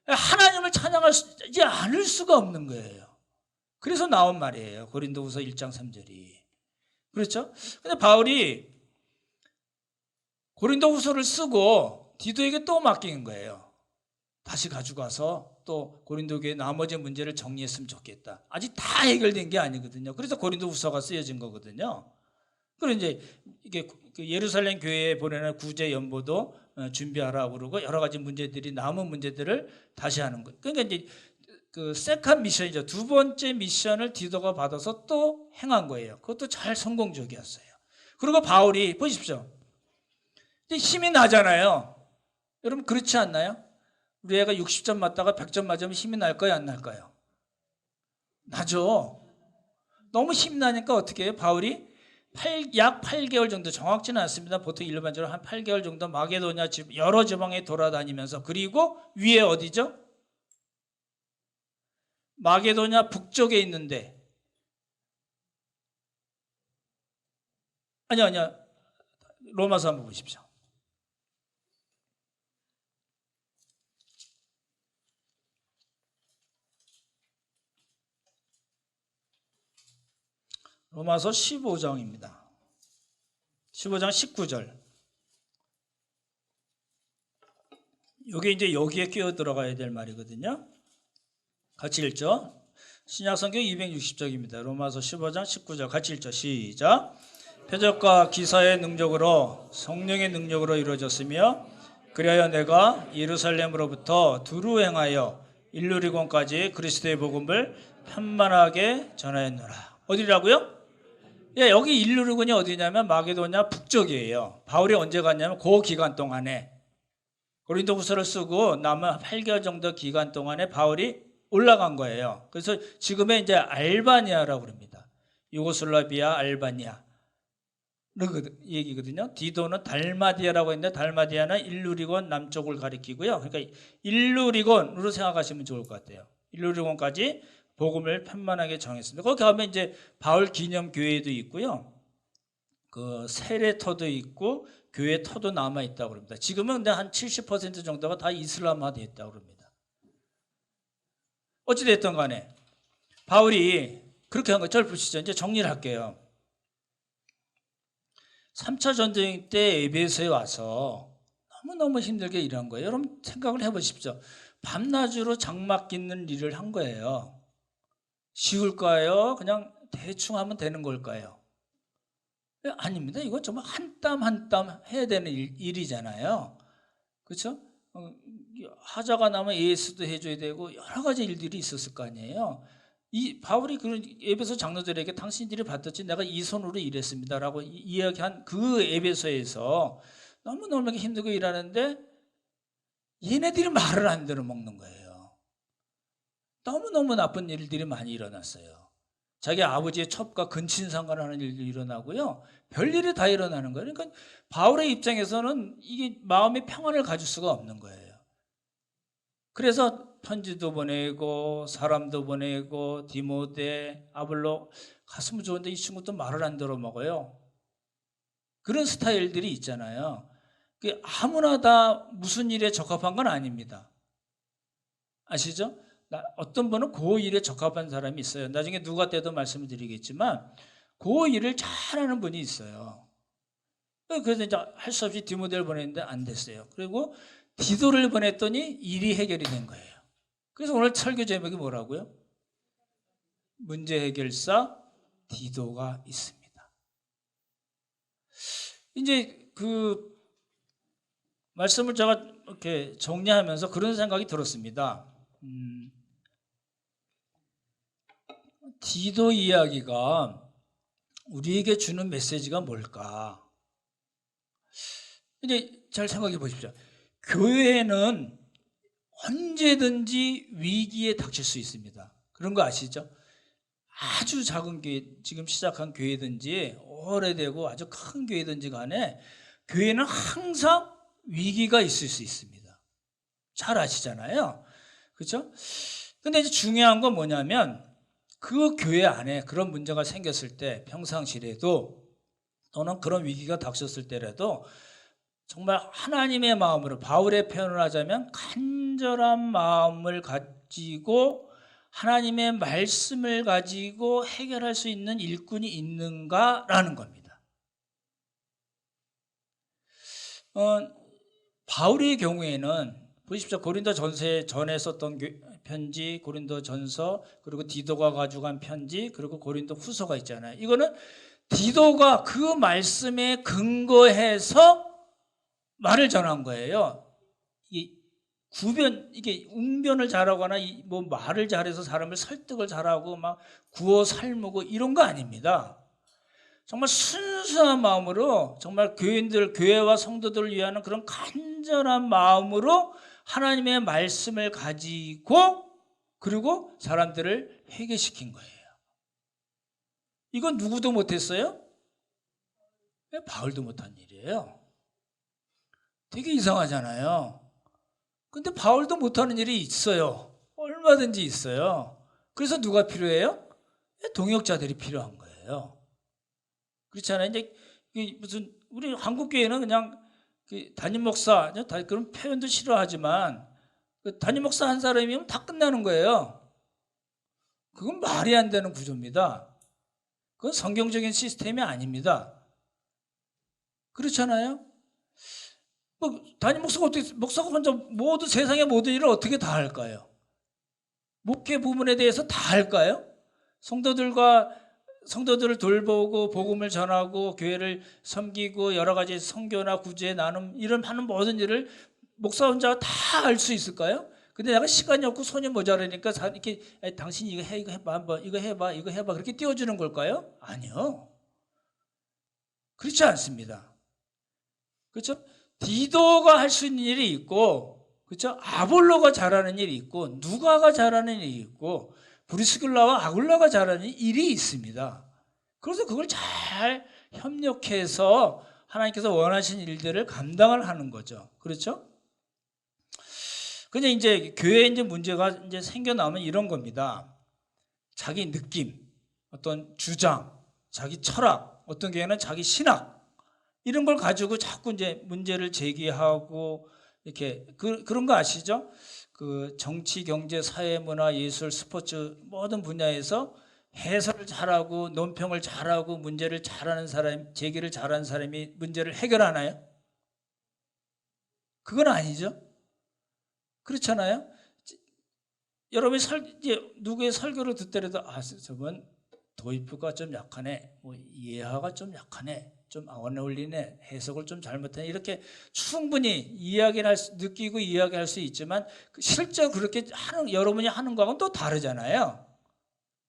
[SPEAKER 1] 하나님을 찬양하지 않을 수가 없는 거예요. 그래서 나온 말이에요. 고린도후서 1장 3절이. 그렇죠? 근데 바울이 고린도후서를 쓰고 디도에게 또 맡긴 거예요. 다시 가지고 가서 또 고린도교의 나머지 문제를 정리했으면 좋겠다. 아직 다 해결된 게 아니거든요. 그래서 고린도후서가 쓰여진 거거든요. 그리고 이제 이게 예루살렘 교회에 보내는 구제 연보도 준비하라고 그러고 여러 가지 문제들이 남은 문제들을 다시 하는 거예요. 그러니까 이제 그 세컨 미션이죠. 두 번째 미션을 디도가 받아서 또 행한 거예요. 그것도 잘 성공적이었어요. 그리고 바울이 보십시오. 힘이 나잖아요. 여러분 그렇지 않나요? 우리 애가 60점 맞다가 100점 맞으면 힘이 날까요? 안 날까요? 나죠. 너무 힘이 나니까 어떻게 해요? 바울이 약 8개월 정도, 정확지는 않습니다. 보통 일반적으로 한 8개월 정도 마게도냐 여러 지방에 돌아다니면서, 그리고 위에 어디죠? 마게도냐 북쪽에 있는데, 아니야. 로마서 한번 보십시오. 로마서 15장입니다. 15장 19절. 이게 이제 여기에 끼어 들어가야 될 말이거든요. 같이 읽죠. 신약성경 260쪽입니다. 로마서 15장 19절 같이 읽죠. 시작. 표적과 기사의 능력으로 성령의 능력으로 이루어졌으며 그리하여 내가 예루살렘으로부터 두루 행하여 일루리곤까지 그리스도의 복음을 편만하게 전하였노라. 어디라고요? 예, 여기 일루리곤이 어디냐면 마게도냐 북쪽이에요. 바울이 언제 갔냐면 그 기간 동안에 고린도후서를 쓰고 남은 8개월 정도 기간 동안에 바울이 올라간 거예요. 그래서 지금의 이제 알바니아라고 그럽니다. 유고슬라비아 알바니아 얘기거든요. 디도는 달마디아라고 했는데 달마디아는 일루리곤 남쪽을 가리키고요. 그러니까 일루리곤으로 생각하시면 좋을 것 같아요. 일루리곤까지 복음을 편만하게 정했습니다. 거기 가면 이제 바울 기념 교회도 있고요. 그 세례터도 있고 교회 터도 남아 있다고 그럽니다. 지금은 근데 한 70% 정도가 다 이슬람화되어 있다고 그럽니다. 어찌 됐든 간에 바울이 그렇게 한 거 절 보시죠. 이제 정리를 할게요. 3차 전쟁 때 에베소에 와서 너무너무 힘들게 일한 거예요. 여러분 생각을 해보십시오. 밤낮으로 장막 깃는 일을 한 거예요. 쉬울까요? 그냥 대충 하면 되는 걸까요? 아닙니다. 이건 정말 한 땀 한 땀 해야 되는 일이잖아요. 그렇죠? 하자가 나면 예수도 해줘야 되고 여러 가지 일들이 있었을 거 아니에요. 이 바울이 그런 에베소 장로들에게 당신들이 받았지 내가 이 손으로 일했습니다라고 이야기한 그 에베소에서 너무너무 힘들고 일하는데 얘네들이 말을 안 들어먹는 거예요. 너무너무 나쁜 일들이 많이 일어났어요. 자기 아버지의 첩과 근친상간하는 일도 일어나고요. 별일이 다 일어나는 거예요. 그러니까 바울의 입장에서는 이게 마음의 평안을 가질 수가 없는 거예요. 그래서 편지도 보내고 사람도 보내고 디모데, 아볼로 갔으면 좋은데 이 친구도 말을 안 들어먹어요. 그런 스타일들이 있잖아요. 아무나 다 무슨 일에 적합한 건 아닙니다. 아시죠? 어떤 분은 그 일에 적합한 사람이 있어요. 나중에 누가 때도 말씀을 드리겠지만 그 일을 잘하는 분이 있어요. 그래서 이제 할 수 없이 디모데를 보냈는데 안 됐어요. 그리고 디도를 보냈더니 일이 해결이 된 거예요. 그래서 오늘 설교 제목이 뭐라고요? 문제 해결사 디도가 있습니다. 이제 그 말씀을 제가 이렇게 정리하면서 그런 생각이 들었습니다. 디도 이야기가 우리에게 주는 메시지가 뭘까? 이제 잘 생각해 보십시오. 교회는 언제든지 위기에 닥칠 수 있습니다. 그런 거 아시죠? 아주 작은 교회, 지금 시작한 교회든지 오래되고 아주 큰 교회든지 간에 교회는 항상 위기가 있을 수 있습니다. 잘 아시잖아요. 그렇죠? 근데 이제 중요한 건 뭐냐면 그 교회 안에 그런 문제가 생겼을 때 평상시라도 또는 그런 위기가 닥쳤을 때라도 정말 하나님의 마음으로 바울의 표현을 하자면 간절한 마음을 가지고 하나님의 말씀을 가지고 해결할 수 있는 일꾼이 있는가라는 겁니다. 바울의 경우에는 보십시오. 고린도전서에 전에 썼던 편지, 고린도전서, 그리고 디도가 가져간 편지, 그리고 고린도후서가 있잖아요. 이거는 디도가 그 말씀에 근거해서 말을 전한 거예요. 이게 웅변을 잘하거나 뭐 말을 잘해서 사람을 설득을 잘하고 막 구어 삶고 이런 거 아닙니다. 정말 순수한 마음으로 정말 교회와 성도들을 위하는 그런 간절한 마음으로 하나님의 말씀을 가지고 그리고 사람들을 회개시킨 거예요. 이건 누구도 못했어요? 왜 바울도 못한 일이에요? 되게 이상하잖아요. 근데 바울도 못하는 일이 있어요. 얼마든지 있어요. 그래서 누가 필요해요? 동역자들이 필요한 거예요. 그렇잖아요. 이제 무슨 우리 한국 교회는 그냥 담임 목사 그런 표현도 싫어하지만 담임 목사 한 사람이면 다 끝나는 거예요. 그건 말이 안 되는 구조입니다. 그건 성경적인 시스템이 아닙니다. 그렇잖아요. 뭐 담임 목사가 혼자 모든 세상의 모든 일을 어떻게 다 할까요? 목회 부분에 대해서 다 할까요? 성도들을 돌보고 복음을 전하고 교회를 섬기고 여러 가지 선교나 구제 나눔 이런 하는 모든 일을 목사 혼자 다 할 수 있을까요? 근데 내가 시간이 없고 손이 모자라니까 이렇게 당신이 이거 해, 이거 해봐, 한번 이거 해봐 그렇게 띄워주는 걸까요? 아니요. 그렇지 않습니다. 그렇죠? 디도가 할 수 있는 일이 있고, 그렇죠? 아볼로가 잘하는 일이 있고, 누가가 잘하는 일이 있고, 브리스길라와 아굴라가 잘하는 일이 있습니다. 그래서 그걸 잘 협력해서 하나님께서 원하신 일들을 감당을 하는 거죠. 그렇죠? 근데 이제 교회에 이제 문제가 이제 생겨나면 이런 겁니다. 자기 느낌, 어떤 주장, 자기 철학, 어떤 교회는 자기 신학, 이런 걸 가지고 자꾸 이제 문제를 제기하고 이렇게 그런 거 아시죠? 그 정치, 경제, 사회, 문화, 예술, 스포츠 모든 분야에서 해설을 잘하고 논평을 잘하고 문제를 잘하는 사람, 제기를 잘하는 사람이 문제를 해결하나요? 그건 아니죠. 그렇잖아요. 여러분이 누구의 설교를 듣더라도 저분 도입부가 좀 약하네, 뭐 예하가 좀 약하네, 좀 안 어울리네, 해석을 좀 잘못하네, 이렇게 충분히 느끼고 이야기할 수 있지만 실제로 그렇게 여러분이 하는 거하고는 또 다르잖아요.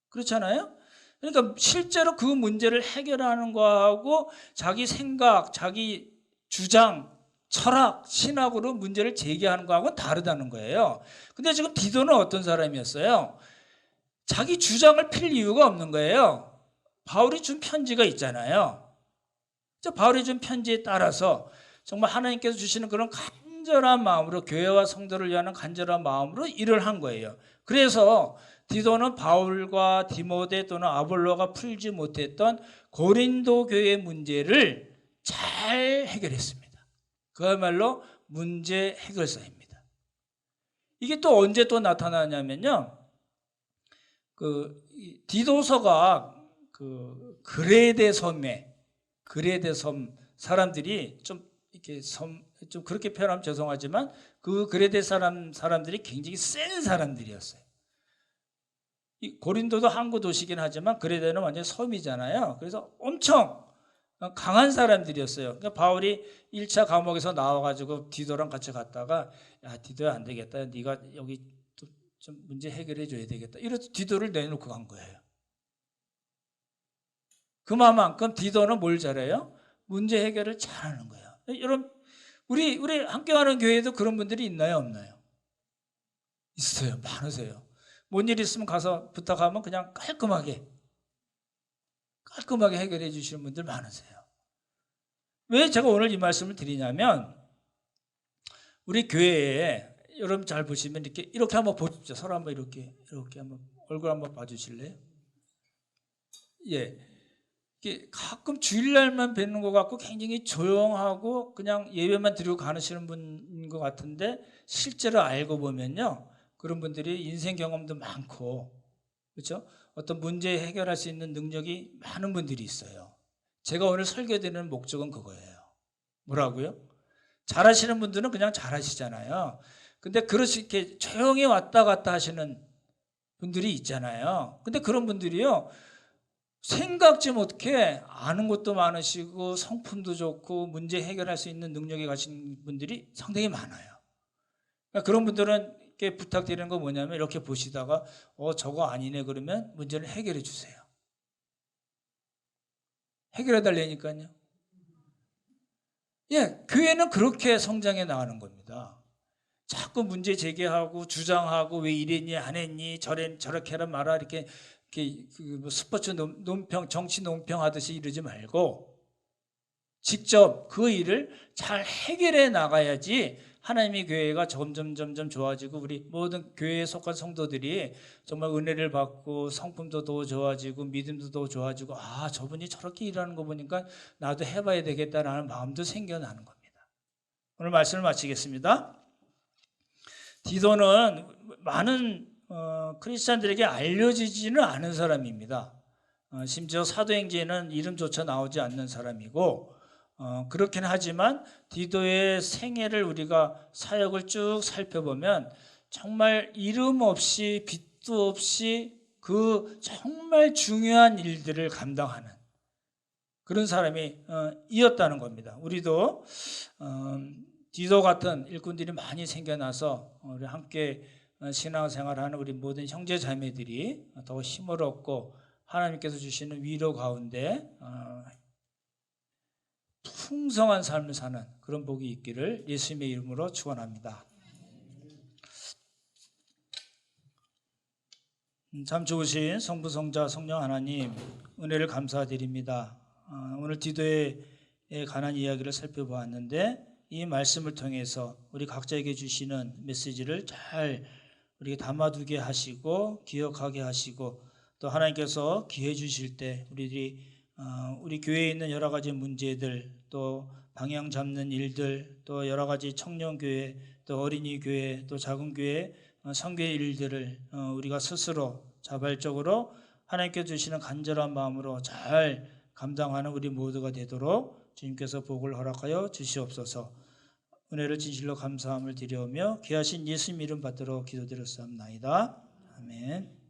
[SPEAKER 1] 그렇잖아요. 그러니까 실제로 그 문제를 해결하는 거하고 자기 생각, 자기 주장, 철학, 신학으로 문제를 제기하는 거하고는 다르다는 거예요. 근데 지금 디도는 어떤 사람이었어요? 자기 주장을 필 이유가 없는 거예요. 바울이 준 편지가 있잖아요. 바울이 준 편지에 따라서 정말 하나님께서 주시는 그런 간절한 마음으로 교회와 성도를 위하는 간절한 마음으로 일을 한 거예요. 그래서 디도는 바울과 디모데 또는 아볼로가 풀지 못했던 고린도 교회 문제를 잘 해결했습니다. 그야말로 문제 해결사입니다. 이게 또 언제 또 나타나냐면요. 디도서가 그레데 섬 사람들이 좀 이렇게 좀 그렇게 표현하면 죄송하지만 그 그레데 사람들이 굉장히 센 사람들이었어요. 이 고린도도 항구 도시긴 하지만 그레데는 완전 섬이잖아요. 그래서 엄청 강한 사람들이었어요. 그러니까 바울이 1차 감옥에서 나와가지고 디도랑 같이 갔다가 야 디도야 안 되겠다. 네가 여기 좀 문제 해결해 줘야 되겠다. 이래서 디도를 내놓고 간 거예요. 그만큼 디도는 뭘 잘해요? 문제 해결을 잘하는 거예요. 여러분 우리 함께하는 교회에도 그런 분들이 있나요, 없나요? 있어요. 많으세요. 뭔 일 있으면 가서 부탁하면 그냥 깔끔하게 해결해 주시는 분들 많으세요. 왜 제가 오늘 이 말씀을 드리냐면 우리 교회에 여러분 잘 보시면 이렇게 한번 보십시오. 서로 한번 이렇게 한번 얼굴 한번 봐주실래요? 예, 가끔 주일날만 뵙는 것 같고 굉장히 조용하고 그냥 예배만 드리고 가시는 분인 것 같은데 실제로 알고 보면요 그런 분들이 인생 경험도 많고 그렇죠? 어떤 문제 해결할 수 있는 능력이 많은 분들이 있어요. 제가 오늘 설교드리는 목적은 그거예요. 뭐라고요? 잘하시는 분들은 그냥 잘하시잖아요. 근데 그렇게 조용히 왔다 갔다 하시는 분들이 있잖아요. 근데 그런 분들이요 생각지 못해 아는 것도 많으시고 성품도 좋고 문제 해결할 수 있는 능력이 가신 분들이 상당히 많아요. 그러니까 그런 분들은 이렇게 부탁드리는 거 뭐냐면 이렇게 보시다가 저거 아니네 그러면 문제를 해결해 주세요. 해결해 달라니까요. 예, 교회는 그렇게 성장해 나가는 겁니다. 자꾸 문제 제기하고 주장하고 왜 이랬니 안 했니 저렇게 하라 마라 이렇게 뭐 스포츠 논평 정치 논평 하듯이 이러지 말고 직접 그 일을 잘 해결해 나가야지 하나님의 교회가 점점 좋아지고 우리 모든 교회에 속한 성도들이 정말 은혜를 받고 성품도 더 좋아지고 믿음도 더 좋아지고 아 저분이 저렇게 일하는 거 보니까 나도 해봐야 되겠다라는 마음도 생겨나는 겁니다. 오늘 말씀을 마치겠습니다. 디도는 많은 크리스찬들에게 알려지지는 않은 사람입니다. 심지어 사도행전에는 이름조차 나오지 않는 사람이고 그렇긴 하지만 디도의 생애를 우리가 사역을 쭉 살펴보면 정말 이름 없이 빚도 없이 그 정말 중요한 일들을 감당하는 그런 사람이 이었다는 겁니다. 우리도 디도 같은 일꾼들이 많이 생겨나서 우리 함께 신앙생활하는 우리 모든 형제 자매들이 더 힘을 얻고 하나님께서 주시는 위로 가운데 풍성한 삶을 사는 그런 복이 있기를 예수님의 이름으로 축원합니다. 참 좋으신 성부 성자 성령 하나님 은혜를 감사드립니다. 오늘 디도에 관한 이야기를 살펴보았는데 이 말씀을 통해서 우리 각자에게 주시는 메시지를 잘 우리에게 담아두게 하시고 기억하게 하시고 또 하나님께서 기회 주실 때 우리들이 우리 교회에 있는 여러 가지 문제들 또 방향 잡는 일들 또 여러 가지 청년교회 또 어린이교회 또 작은교회 선교의 일들을 우리가 스스로 자발적으로 하나님께 주시는 간절한 마음으로 잘 감당하는 우리 모두가 되도록 주님께서 복을 허락하여 주시옵소서. 은혜를 진실로 감사함을 드리오며 귀하신 예수님 이름 받들어 기도드렸사옵나이다. 아멘.